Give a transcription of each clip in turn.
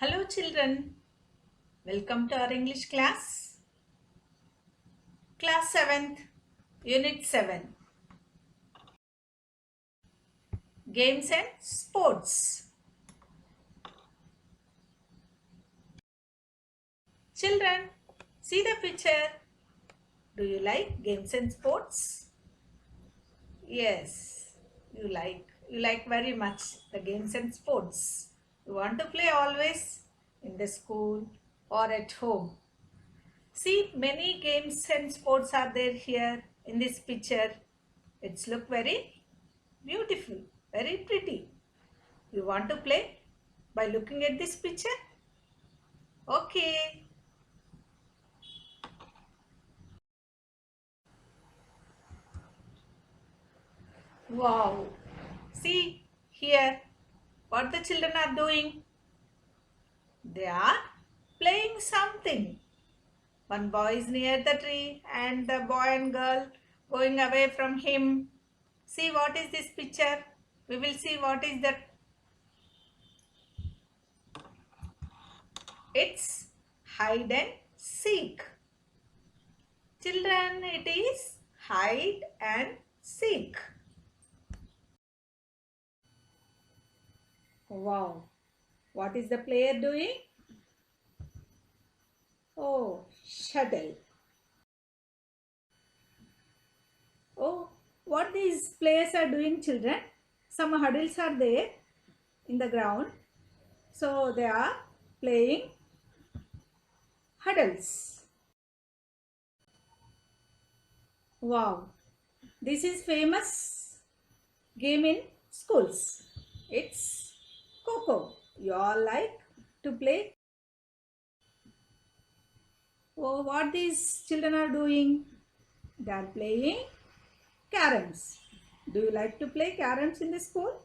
Hello children, welcome to our English class. Class 7th, Unit 7, Games and Sports. Children, see the picture. Do you like games and sports? Yes, you like. You like very much the games and sports. You want to play always in the school or at home. See, many games and sports are there here in this picture. It's look very beautiful, very pretty. You want to play by looking at this picture? Okay. Wow. See here what the children are doing. They are playing something. One boy is near the tree and the boy and girl going away from him. See what is this picture? We will see what is that. It's hide and seek. Children, it is hide and seek. Wow. What is the player doing? Oh, shuttle. Oh, what these players are doing, children? Some hurdles are there in the ground. So they are playing hurdles. Wow. This is famous game in schools. It's Coco. You all like to play? Oh, what these children are doing? They are playing caroms. Do you like to play caroms in the school?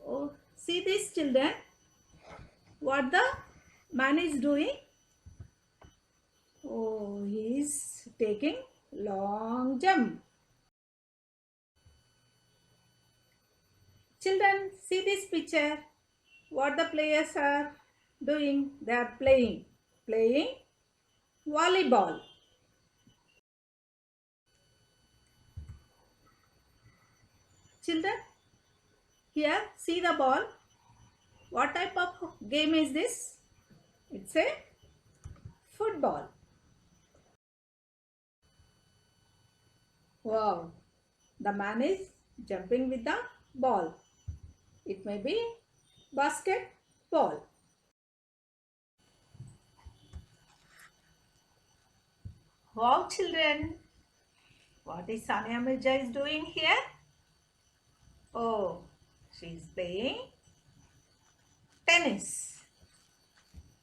Oh, see these children. What the man is doing? Oh, he is taking long jump. Children, see this picture. What the players are doing? They are playing volleyball. Children, here see the ball. What type of game is this? It's a football. Wow, the man is jumping with the ball. It may be basketball. Wow, children, what is Sania Mirza is doing here? Oh, she's playing tennis.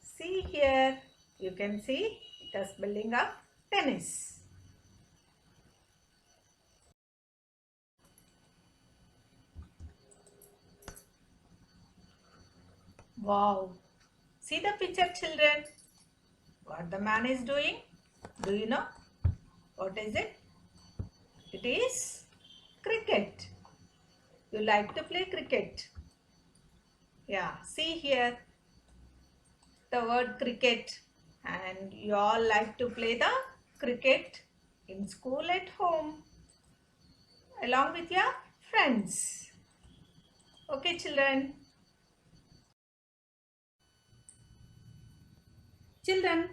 See here, you can see it is building up tennis. Wow, see the picture, children. What the man is doing? Do you know? What is it? It is cricket. You like to play cricket? Yeah, see here the word cricket, and you all like to play the cricket in school at home along with your friends. Okay, children. Children,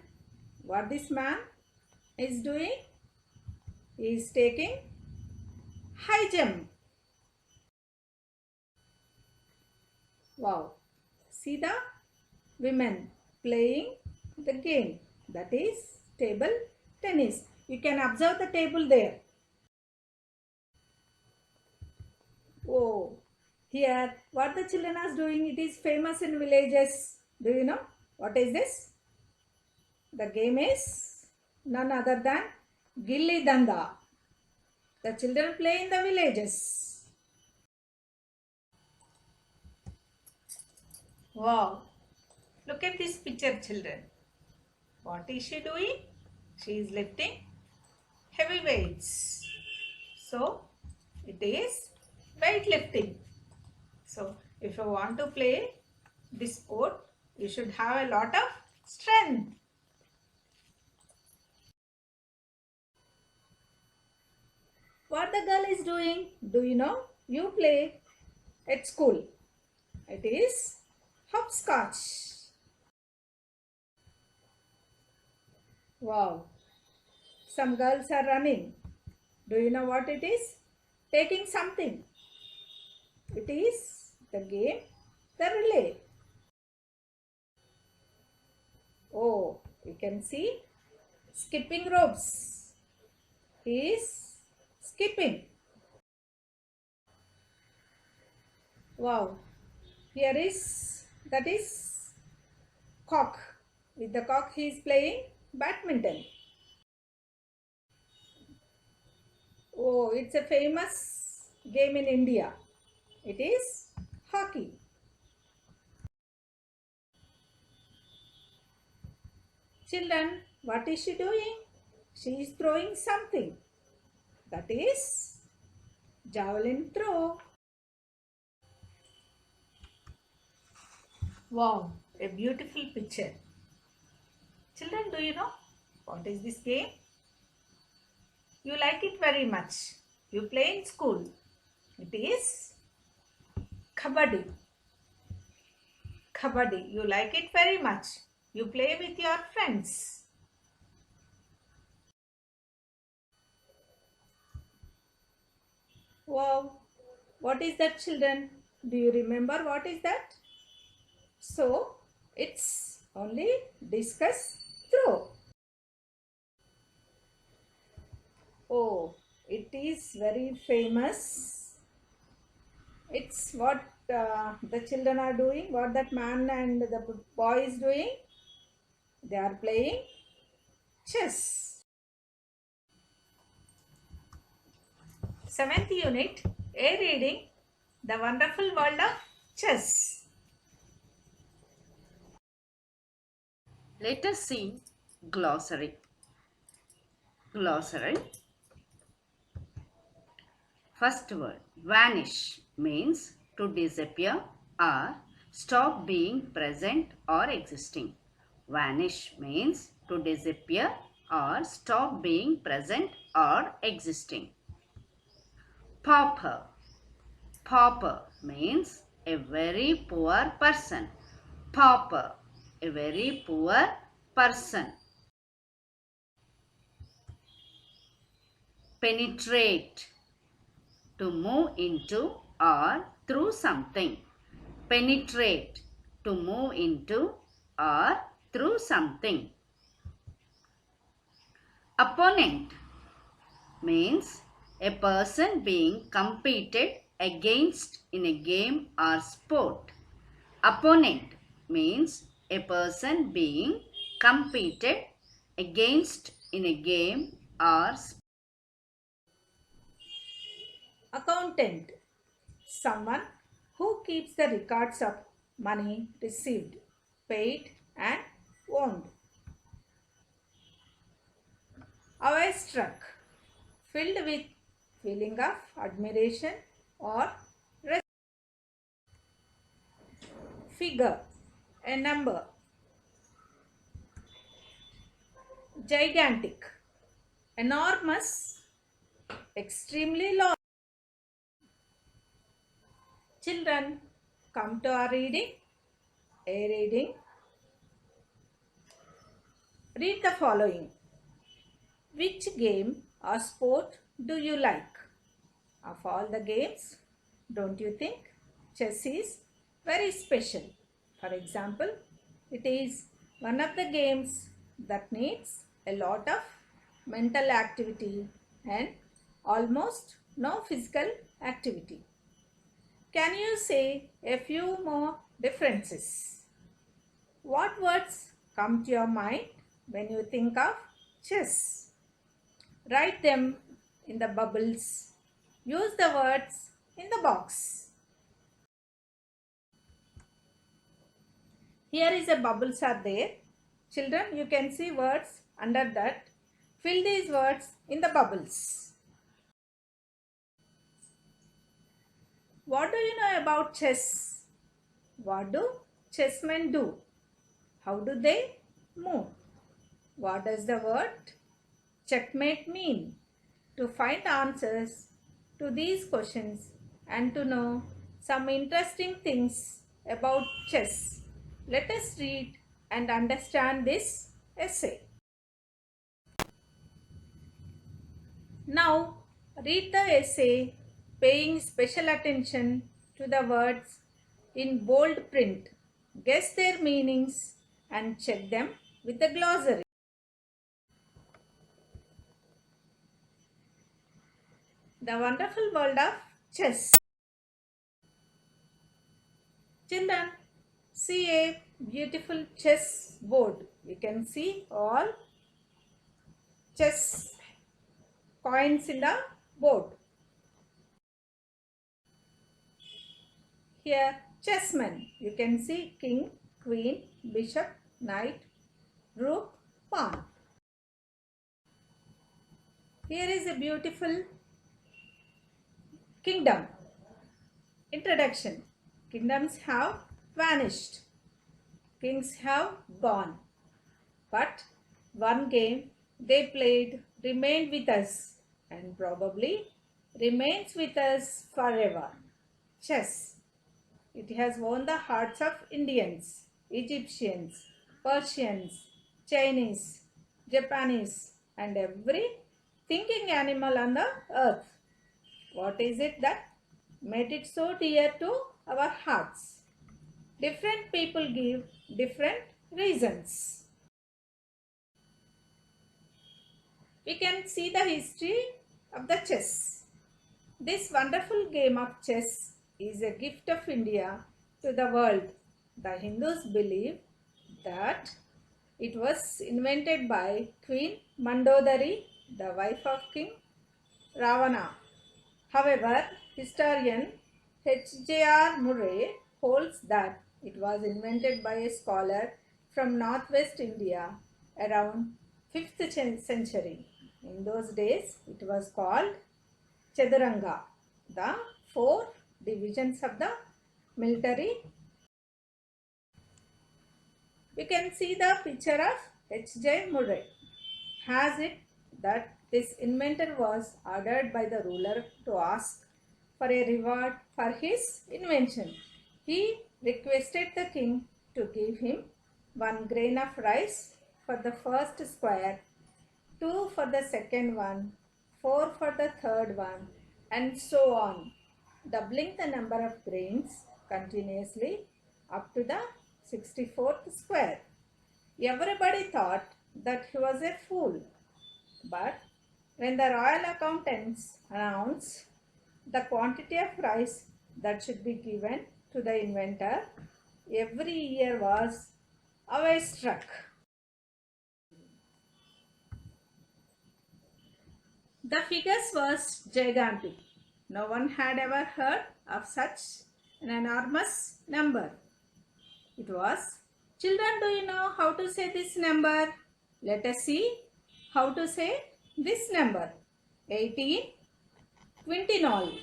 what this man is doing? He is taking high jump. Wow. See the women playing the game, that is table tennis. You can observe the table there. Oh, here what the children are doing, it is famous in villages. Do you know what is this? The game is none other than Gilli Danda. The children play in the villages. Wow, look at this picture, children. What is she doing? She is lifting heavy weights. So, it is weightlifting. So, If you want to play this sport, you should have a lot of strength. What the girl is doing? Do you know? You play at school. It is hopscotch. Wow. Some girls are running. Do you know what it is? Taking something. It is the game, the relay. Oh, you can see skipping ropes. He is skipping. Wow. Here is, that is cock. With the cock he is playing badminton. Oh, it's a famous game in India. It is hockey. Children, what is she doing? She is throwing something. That is javelin throw. Wow, a beautiful picture. Children, do you know what is this game? You like it very much. You play in school. It is kabaddi. Kabaddi. You like it very much. You play with your friends. Wow. What is that, children? Do you remember what is that? So, it's only discus throw. Oh, it is very famous. It's what the children are doing, what that man and the boy is doing. They are playing chess. Seventh unit, A reading, The Wonderful World of Chess. Let us see glossary. Glossary. First word, vanish means to disappear or stop being present or existing. Vanish means to disappear or stop being present or existing. Pauper. Pauper means a very poor person. Pauper, a very poor person. Penetrate, to move into or through something. Penetrate, to move into or through something. Opponent means a person being competed against in a game or sport. Opponent means a person being competed against in a game or sport. Accountant, someone who keeps the records of money received, paid and owned. Awestruck, filled with feeling of admiration or respect. Figure, a number. Gigantic, enormous, extremely large. Children, come to our reading. A reading. Read the following. Which game or sport do you like? Of all the games, don't you think chess is very special? For example, it is one of the games that needs a lot of mental activity and almost no physical activity. Can you say a few more differences? What words come to your mind when you think of chess? Write them in the bubbles. Use the words in the box. Here is a bubbles are there. Children, you can see words under that. Fill these words in the bubbles. What do you know about chess? What do chessmen do? How do they move? What does the word checkmate mean? To find answers to these questions and to know some interesting things about chess, let us read and understand this essay. Now, read the essay paying special attention to the words in bold print. Guess their meanings and check them with the glossary. The wonderful world of chess. Children, see a beautiful chess board. We can see all chess coins in the board. Here, chessmen. You can see king, queen, bishop, knight, rook, pawn. Here is a beautiful kingdom. Introduction. Kingdoms have vanished. Kings have gone. But one game they played remained with us and probably remains with us forever. Chess. It has won the hearts of Indians, Egyptians, Persians, Chinese, Japanese, and every thinking animal on the earth. What is it that made it so dear to our hearts? Different people give different reasons. We can see the history of the chess. This wonderful game of chess is a gift of India to the world. The Hindus believe that it was invented by Queen Mandodari, the wife of King Ravana. However, historian H.J.R. Murray holds that it was invented by a scholar from northwest India around 5th century. In those days, it was called Chaduranga, the 4 divisions of the military. We can see the picture of H.J. Murray. Has it that this inventor was ordered by the ruler to ask for a reward for his invention. He requested the king to give him 1 grain of rice for the first square, 2 for the second one, 4 for the third one, and so on, doubling the number of grains continuously up to the 64th square. Everybody thought that he was a fool, but when the royal accountants announced the quantity of rice that should be given to the inventor, every ear was awestruck. The figures was gigantic. No one had ever heard of such an enormous number. It was, children, do you know how to say this number? Let us see how to say this number. 18 quintinol,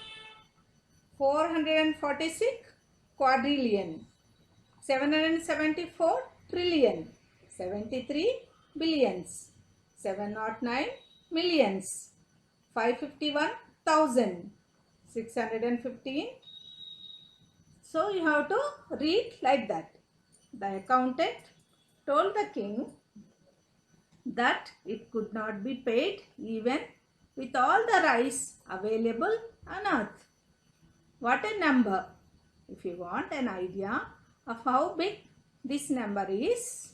446 quadrillion, 774 trillion, 73 billions, 709 millions, 551,000, 615. So you have to read like that. The accountant told the king that it could not be paid even with all the rice available on earth. What a number! If you want an idea of how big this number is,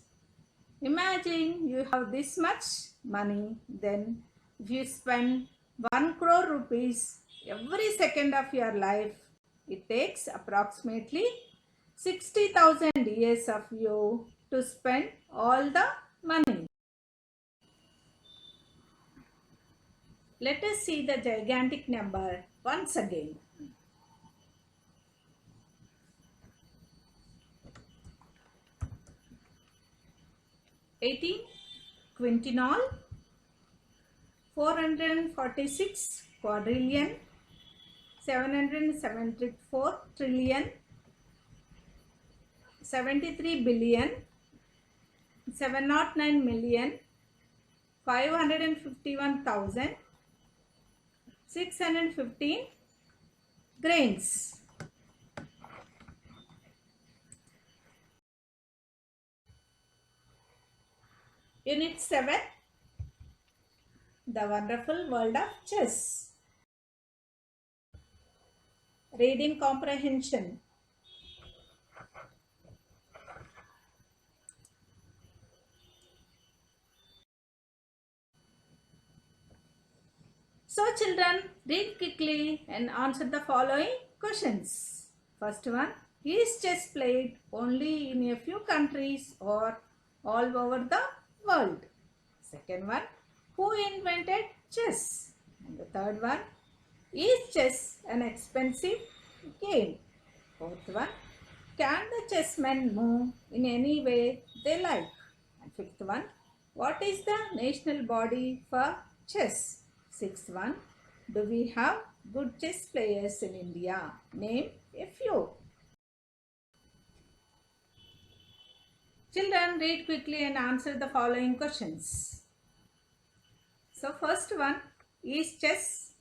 imagine you have this much money, then if you spend 1 crore rupees every second of your life, it takes approximately 60,000 years of you to spend all the money. Let us see the gigantic number once again. 18 quintinol, 446 quadrillion, 774 trillion, 73,709,551,615 grains. Unit 7, The Wonderful World of Chess. Reading comprehension. So children, read quickly and answer the following questions. First one, is chess played only in a few countries or all over the world? Second one, who invented chess? And the third one, is chess an expensive game? Fourth one, can the chessmen move in any way they like? And fifth one, what is the national body for chess? Sixth one, do we have good chess players in India? Name a few. Children, read quickly and answer the following questions. So first one, is chess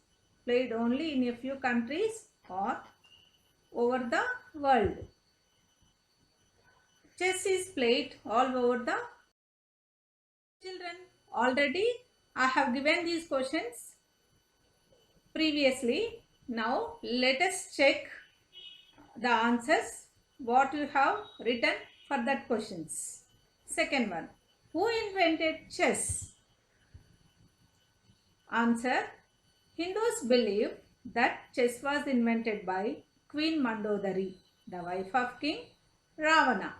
played only in a few countries or over the world? Chess is played all over the children. Already I have given these questions previously. Now let us check the answers what you have written for that questions. Second one, who invented chess? Answer, Hindus believe that chess was invented by Queen Mandodari, the wife of King Ravana.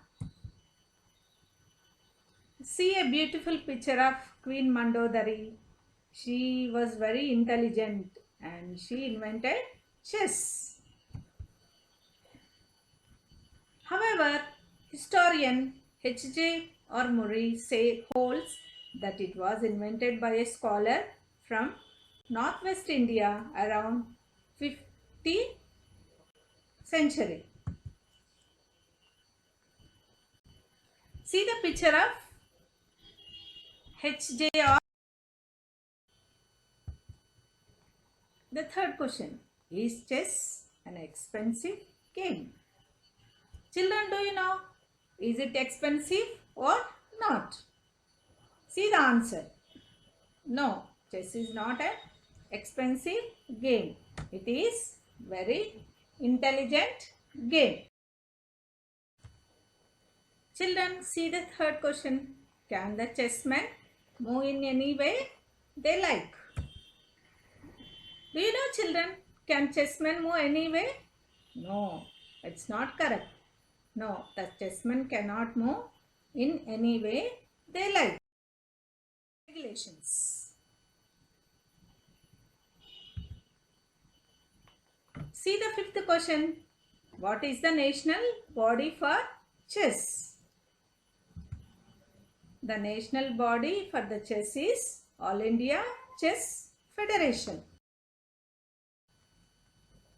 See a beautiful picture of Queen Mandodari. She was very intelligent and she invented chess. However, historian H.J. or Murray holds that it was invented by a scholar from northwest India around 50th century. See the picture of H.J. or the third question, is chess an expensive game? Children, do you know, is it expensive or not? See the answer. No, chess is not an expensive game. It is very intelligent game. Children, see the third question. Can the chessmen move in any way they like? Do you know, children, can chessmen move any way? No, it's not correct. No, the chessmen cannot move in any way they like. Regulations. See the fifth question. What is the national body for chess? The national body for the chess is All India Chess Federation.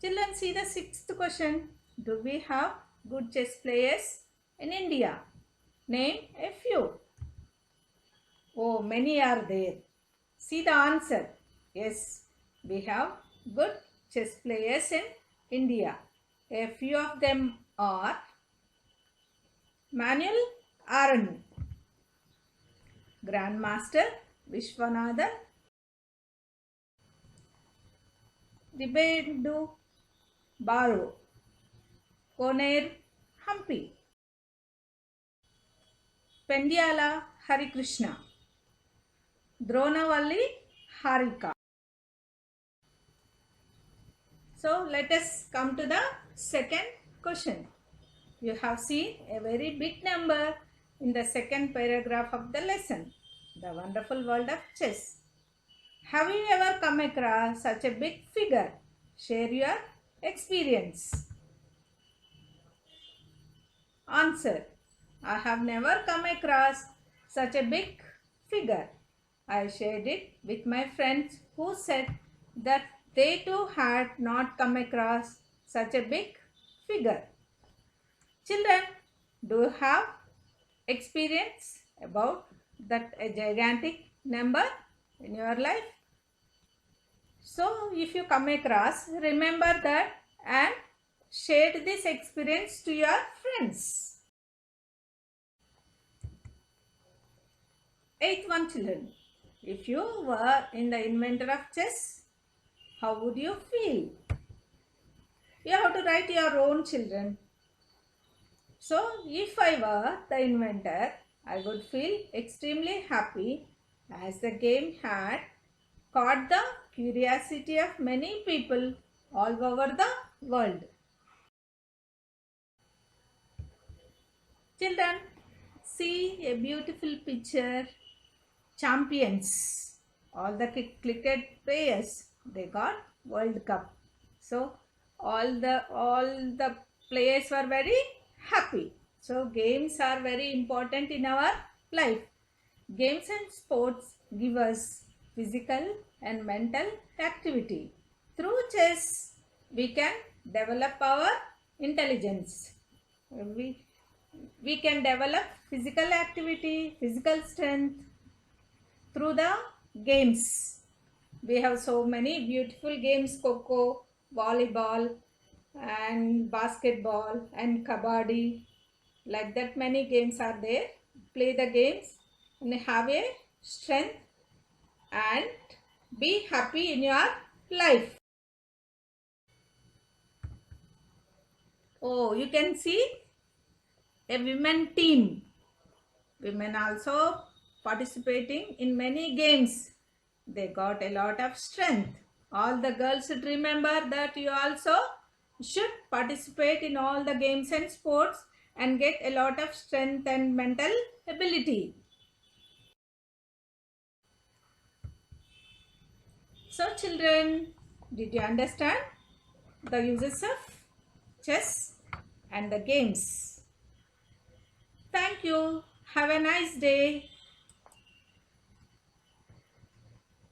Children, see the sixth question. Do we have good chess players in India? Name a few. Oh, many are there. See the answer. Yes, we have good chess players in India. A few of them are Manuel Aaron, Grandmaster Vishwanathan, Dibendu Baru, Koner Hampi, Pendiala Harikrishna, Dronavalli Harika. So let us come to the second question. You have seen a very big number in the second paragraph of the lesson, The Wonderful World of Chess. Have you ever come across such a big figure? Share your experience. Answer, I have never come across such a big figure. I shared it with my friends who said that they too had not come across such a big figure. Children, Do you have experience about that a gigantic number in your life? So if you come across, remember that and share this experience to your friends. 8th one, children. If you were in the inventor of chess, how would you feel? You have to write your own, children. So if I were the inventor, I would feel extremely happy as the game had caught the curiosity of many people all over the world. Children, see a beautiful picture. Champions, all the cricket players, they got World Cup. So all the players were very happy. So games are very important in our life. Games and sports give us physical and mental activity. Through chess, we can develop our intelligence. We, we can develop physical activity, physical strength through the games. We have so many beautiful games, Coco, volleyball and basketball and kabaddi. Like that many games are there. Play the games and have a strength and be happy in your life. Oh, you can see a women team. Women also participating in many games. They got a lot of strength. All the girls should remember that you also should participate in all the games and sports and get a lot of strength and mental ability. So children, did you understand the uses of chess and the games? Thank you. Have a nice day.